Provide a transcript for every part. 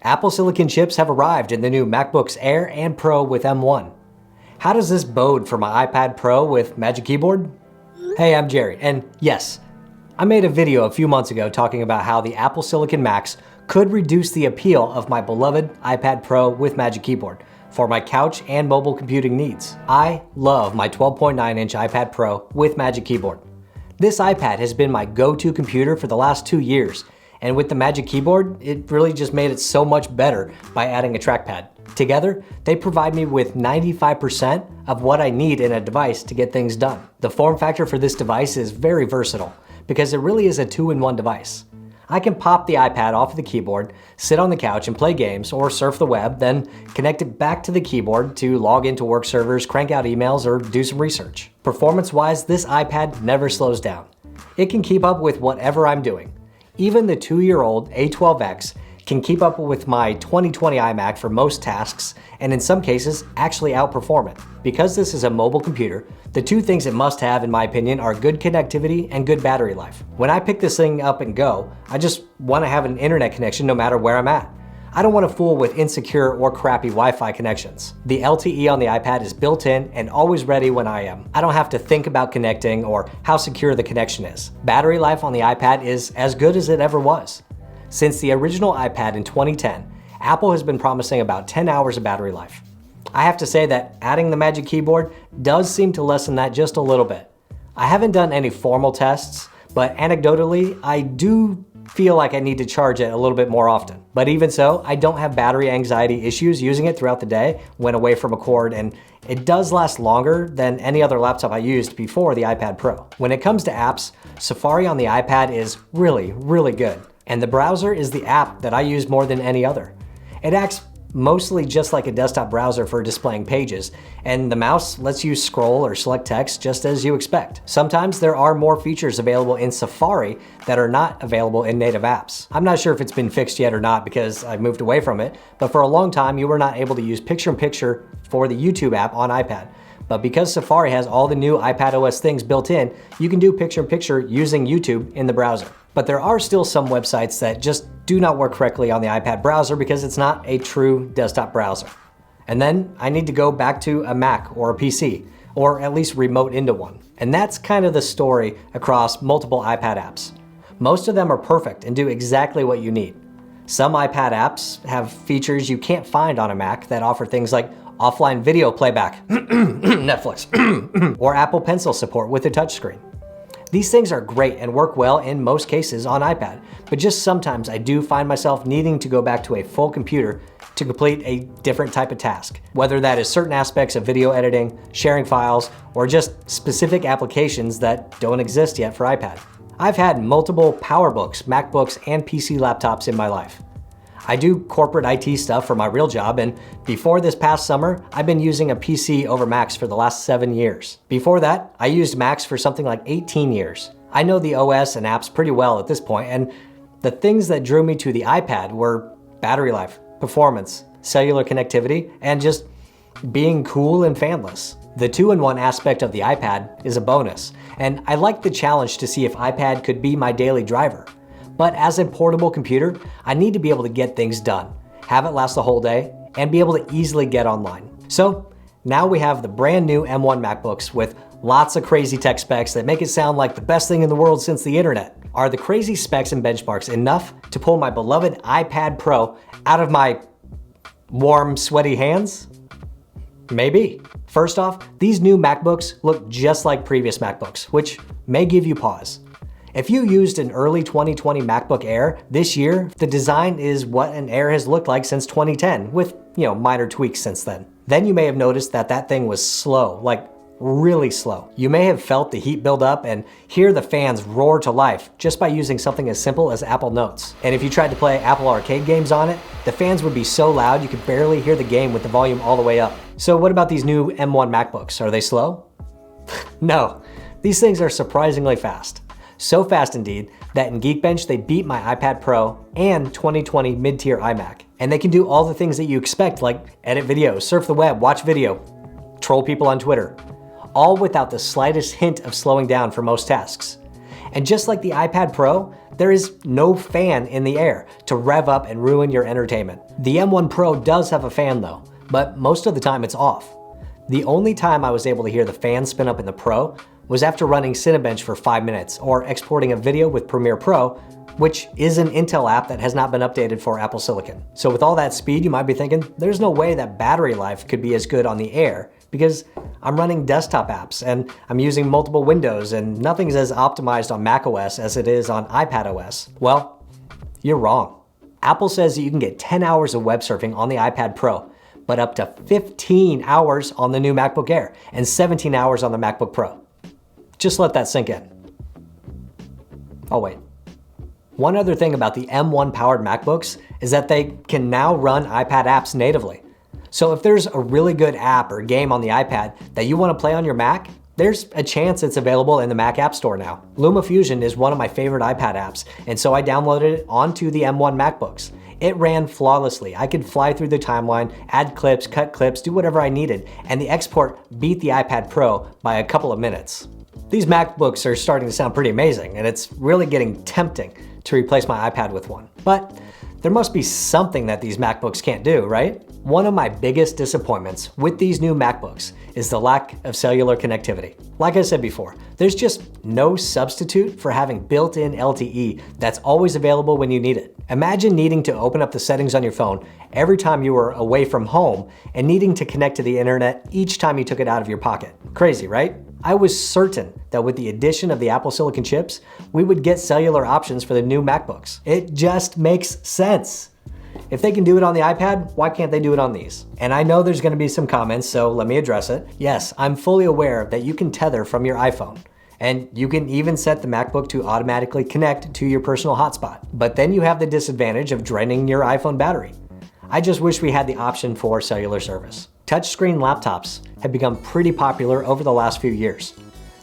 Apple Silicon chips have arrived in the new MacBooks Air and Pro with M1. How does this bode for my iPad Pro with Magic Keyboard? Hey, I'm Jerry, and yes, I made a video a few months ago talking about how the Apple Silicon Macs could reduce the appeal of my beloved iPad Pro with Magic Keyboard for my couch and mobile computing needs. I love my 12.9-inch iPad Pro with Magic Keyboard. This iPad has been my go-to computer for the last 2 years, and with the Magic Keyboard, it really just made it so much better by adding a trackpad. Together, they provide me with 95% of what I need in a device to get things done. The form factor for this device is very versatile because it really is a two-in-one device. I can pop the iPad off of the keyboard, sit on the couch and play games or surf the web, then connect it back to the keyboard to log into work servers, crank out emails, or do some research. Performance-wise, this iPad never slows down. It can keep up with whatever I'm doing. Even the 2-year-old A12X can keep up with my 2020 iMac for most tasks, and in some cases, actually outperform it. Because this is a mobile computer, the two things it must have, in my opinion, are good connectivity and good battery life. When I pick this thing up and go, I just want to have an internet connection no matter where I'm at. I don't want to fool with insecure or crappy Wi-Fi connections. The LTE on the iPad is built in and always ready when I am. I don't have to think about connecting or how secure the connection is. Battery life on the iPad is as good as it ever was. Since the original iPad in 2010, Apple has been promising about 10 hours of battery life. I have to say that adding the Magic Keyboard does seem to lessen that just a little bit. I haven't done any formal tests, but anecdotally, I do feel like I need to charge it a little bit more often. But even so, I don't have battery anxiety issues using it throughout the day when away from a cord, and it does last longer than any other laptop I used before the iPad Pro. When it comes to apps, Safari on the iPad is really good. And the browser is the app that I use more than any other. It acts mostly just like a desktop browser for displaying pages, and the mouse lets you scroll or select text just as you expect. Sometimes there are more features available in Safari that are not available in native apps. I'm not sure if it's been fixed yet or not because I've moved away from it, but for a long time you were not able to use picture-in-picture for the YouTube app on iPad. But because Safari has all the new iPadOS things built in, you can do picture-in-picture using YouTube in the browser. But there are still some websites that just do not work correctly on the iPad browser because it's not a true desktop browser. And then I need to go back to a Mac or a PC, or at least remote into one. And that's kind of the story across multiple iPad apps. Most of them are perfect and do exactly what you need. Some iPad apps have features you can't find on a Mac that offer things like offline video playback, Netflix, or Apple Pencil support with a touchscreen. These things are great and work well in most cases on iPad, but just sometimes I do find myself needing to go back to a full computer to complete a different type of task, whether that is certain aspects of video editing, sharing files, or just specific applications that don't exist yet for iPad. I've had multiple PowerBooks, MacBooks, and PC laptops in my life. I do corporate IT stuff for my real job, and before this past summer, I've been using a PC over Macs for the last 7 years. Before that, I used Macs for something like 18 years. I know the OS and apps pretty well at this point, and the things that drew me to the iPad were battery life, performance, cellular connectivity, and just being cool and fanless. The two-in-one aspect of the iPad is a bonus, and I like the challenge to see if iPad could be my daily driver. But as a portable computer, I need to be able to get things done, have it last the whole day, and be able to easily get online. So now we have the brand new M1 MacBooks with lots of crazy tech specs that make it sound like the best thing in the world since the internet. Are the crazy specs and benchmarks enough to pull my beloved iPad Pro out of my warm, sweaty hands? Maybe. First off, these new MacBooks look just like previous MacBooks, which may give you pause. If you used an early 2020 MacBook Air this year, the design is what an Air has looked like since 2010, with, minor tweaks since then. Then you may have noticed that that thing was slow, like really slow. You may have felt the heat build up and hear the fans roar to life just by using something as simple as Apple Notes. And if you tried to play Apple Arcade games on it, the fans would be so loud you could barely hear the game with the volume all the way up. So what about these new M1 MacBooks? Are they slow? No, these things are surprisingly fast. So fast indeed that in Geekbench they beat my iPad Pro and 2020 mid-tier iMac. And they can do all the things that you expect, like edit videos, surf the web, watch video, troll people on Twitter, all without the slightest hint of slowing down for most tasks. And just like the iPad Pro, there is no fan in the air to rev up and ruin your entertainment. The M1 Pro does have a fan though, but most of the time it's off. The only time I was able to hear the fan spin up in the Pro was after running Cinebench for 5 minutes or exporting a video with Premiere Pro, which is an Intel app that has not been updated for Apple Silicon. So with all that speed, you might be thinking, there's no way that battery life could be as good on the air because I'm running desktop apps and I'm using multiple windows and nothing's as optimized on macOS as it is on iPadOS. Well, you're wrong. Apple says that you can get 10 hours of web surfing on the iPad Pro, but up to 15 hours on the new MacBook Air and 17 hours on the MacBook Pro. Just let that sink in. Oh wait. One other thing about the M1 powered MacBooks is that they can now run iPad apps natively. So if there's a really good app or game on the iPad that you want to play on your Mac, there's a chance it's available in the Mac App Store now. LumaFusion is one of my favorite iPad apps, and so I downloaded it onto the M1 MacBooks. It ran flawlessly. I could fly through the timeline, add clips, cut clips, do whatever I needed, and the export beat the iPad Pro by a couple of minutes. These MacBooks are starting to sound pretty amazing, and it's really getting tempting to replace my iPad with one. But there must be something that these MacBooks can't do, right? One of my biggest disappointments with these new MacBooks is the lack of cellular connectivity. Like I said before, there's just no substitute for having built-in LTE that's always available when you need it. Imagine needing to open up the settings on your phone every time you were away from home and needing to connect to the internet each time you took it out of your pocket. Crazy, right? I was certain that with the addition of the Apple Silicon chips, we would get cellular options for the new MacBooks. It just makes sense. If they can do it on the iPad, why can't they do it on these? And I know there's gonna be some comments, so let me address it. Yes, I'm fully aware that you can tether from your iPhone, and you can even set the MacBook to automatically connect to your personal hotspot. But then you have the disadvantage of draining your iPhone battery. I just wish we had the option for cellular service. Touchscreen laptops have become pretty popular over the last few years.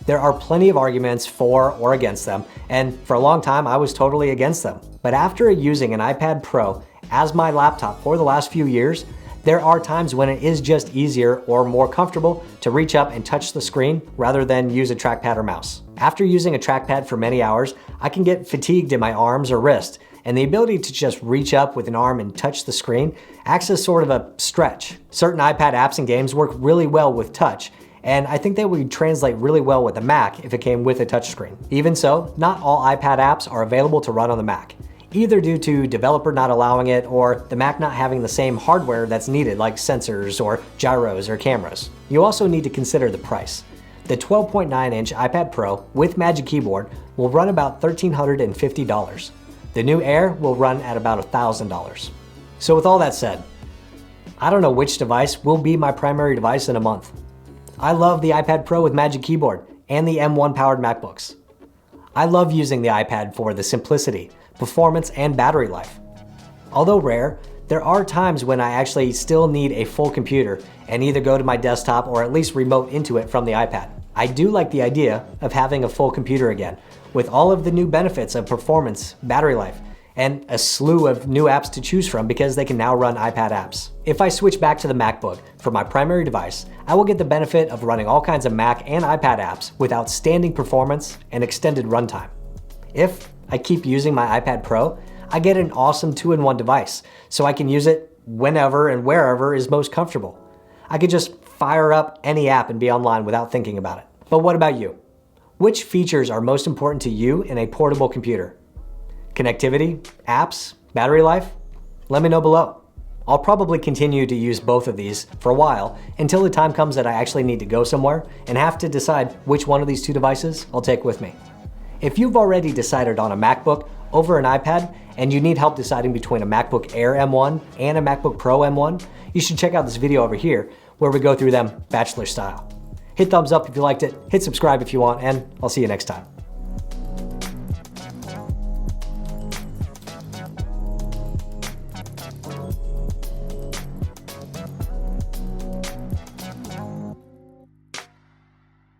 There are plenty of arguments for or against them, and for a long time I was totally against them. But after using an iPad Pro as my laptop for the last few years, there are times when it is just easier or more comfortable to reach up and touch the screen rather than use a trackpad or mouse. After using a trackpad for many hours, I can get fatigued in my arms or wrist, and the ability to just reach up with an arm and touch the screen acts as sort of a stretch. Certain iPad apps and games work really well with touch, and I think they would translate really well with the Mac if it came with a touchscreen. Even so, not all iPad apps are available to run on the Mac, either due to developer not allowing it or the Mac not having the same hardware that's needed, like sensors or gyros or cameras. You also need to consider the price. The 12.9-inch iPad Pro with Magic Keyboard will run about $1,350. The new Air will run at about $1,000. So with all that said, I don't know which device will be my primary device in a month. I love the iPad Pro with Magic Keyboard and the M1 powered MacBooks. I love using the iPad for the simplicity, performance, and battery life. Although rare, there are times when I actually still need a full computer and either go to my desktop or at least remote into it from the iPad. I do like the idea of having a full computer again, with all of the new benefits of performance, battery life, and a slew of new apps to choose from because they can now run iPad apps. If I switch back to the MacBook for my primary device, I will get the benefit of running all kinds of Mac and iPad apps with outstanding performance and extended runtime. If I keep using my iPad Pro, I get an awesome 2-in-1 device, so I can use it whenever and wherever is most comfortable. I could just fire up any app and be online without thinking about it. But what about you? Which features are most important to you in a portable computer? Connectivity, apps, battery life? Let me know below. I'll probably continue to use both of these for a while until the time comes that I actually need to go somewhere and have to decide which one of these two devices I'll take with me. If you've already decided on a MacBook over an iPad and you need help deciding between a MacBook Air M1 and a MacBook Pro M1, you should check out this video over here where we go through them bachelor style. Hit thumbs up if you liked it, hit subscribe if you want, and I'll see you next time.